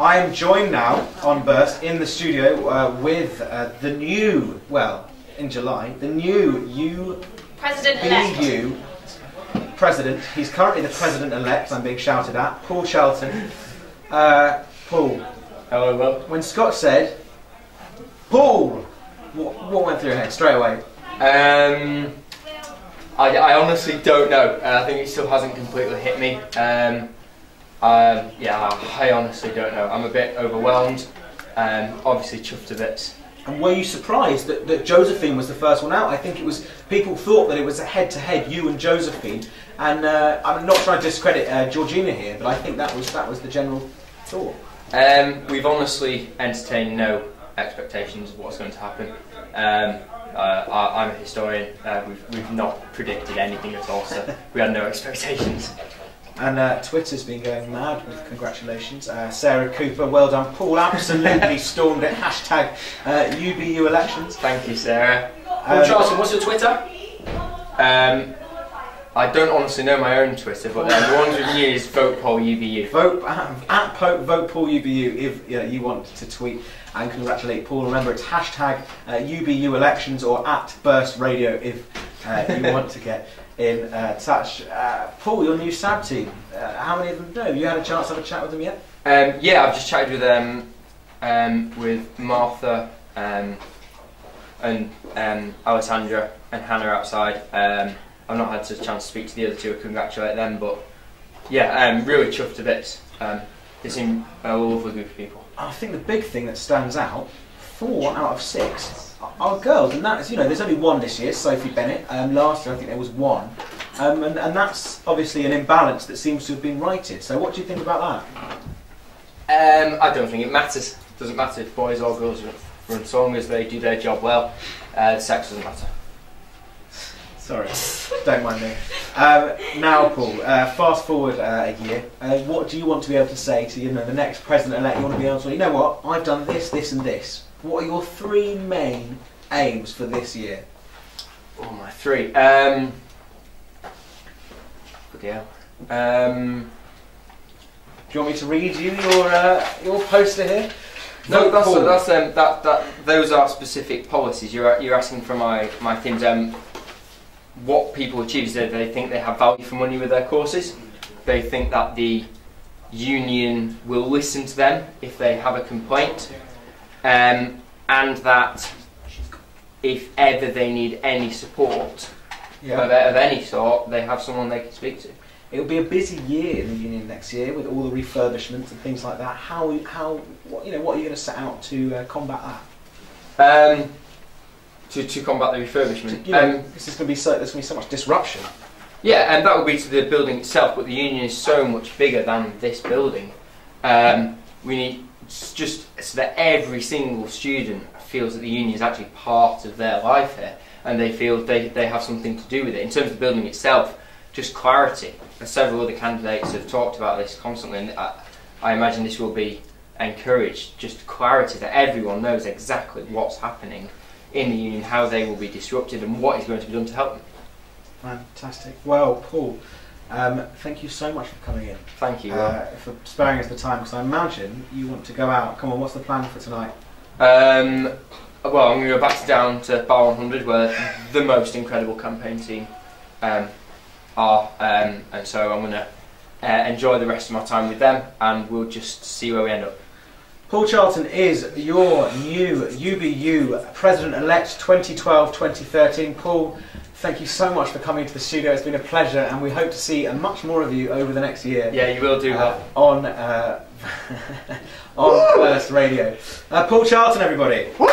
I am joined now on Burst in the studio with the new, well, in July, the new UBU President. He's currently the President-elect, I'm being shouted at, Paul Charlton. Paul. Hello, Will. When Scott said, Paul, what went through your head straight away? I honestly don't know. I think it still hasn't completely hit me. Yeah, I honestly don't know. I'm a bit overwhelmed. Obviously chuffed to bits. And were you surprised that Josephine was the first one out? I think it was, people thought that it was a head-to-head, you and Josephine. And I'm not trying to discredit Georgina here, but I think that was the general thought. We've honestly entertained no expectations of what's going to happen. I'm a historian. We've not predicted anything at all, so we had no expectations. And Twitter's been going mad with congratulations. Sarah Cooper, well done. Paul absolutely stormed it. Hashtag UBU elections. Thank you, Sarah. Paul Charlton, what's your Twitter? I don't honestly know my own Twitter, but the one with me is Vote Paul UBU. Vote Paul UBU if you want to tweet and congratulate Paul. Remember, it's hashtag UBU elections or at Burst Radio if you want to get in touch. Paul, your new SAB team, how many of them know? Have you had a chance to have a chat with them yet? Yeah, I've just chatted with Martha and Alessandra and Hannah outside. I've not had a chance to speak to the other two or congratulate them, but yeah, really chuffed to bits. They seem a lovely group of people. I think the big thing that stands out, 4 out of 6 are girls, and that's, there's only one this year, Sophie Bennett. Last year I think there was 1, and that's obviously an imbalance that seems to have been righted. So what do you think about that? I don't think it matters. It doesn't matter if boys or girls run so long as they do their job well. The sex doesn't matter. Sorry, don't mind me. Now, Paul, fast forward a year. What do you want to be able to say to the next president-elect? You want to be able to, you know what? I've done this, this, and this. What are your 3 main aims for this year? Oh, my 3. Bloody hell. Do you want me to read you your poster here? No, those are specific policies. You're asking for my themes. What people achieve is that they think they have value for money with their courses. They think that the union will listen to them if they have a complaint, and that if ever they need any support of any sort, they have someone they can speak to. It'll be a busy year in the union next year with all the refurbishments and things like that. What are you going to set out to combat that? To combat the refurbishment. There's going to be so much disruption. Yeah, and that would be to the building itself, but the union is so much bigger than this building. We need just so that every single student feels that the union is actually part of their life here, and they feel they have something to do with it. In terms of the building itself, just clarity. Several other candidates have talked about this constantly, and I imagine this will be encouraged. Just clarity, that everyone knows exactly what's happening in the union, how they will be disrupted, and what is going to be done to help them. Fantastic. Well, Paul, thank you so much for coming in. Thank you. For sparing us the time, because I imagine you want to go out. Come on, what's the plan for tonight? Well, I'm going to go back down to Bar 100, where the most incredible campaign team are, and so I'm going to enjoy the rest of my time with them, and we'll just see where we end up. Paul Charlton is your new UBU President-elect 2012-2013. Paul, thank you so much for coming to the studio. It's been a pleasure, and we hope to see much more of you over the next year. Yeah, you will do on Burst Radio. Paul Charlton, everybody. Woo!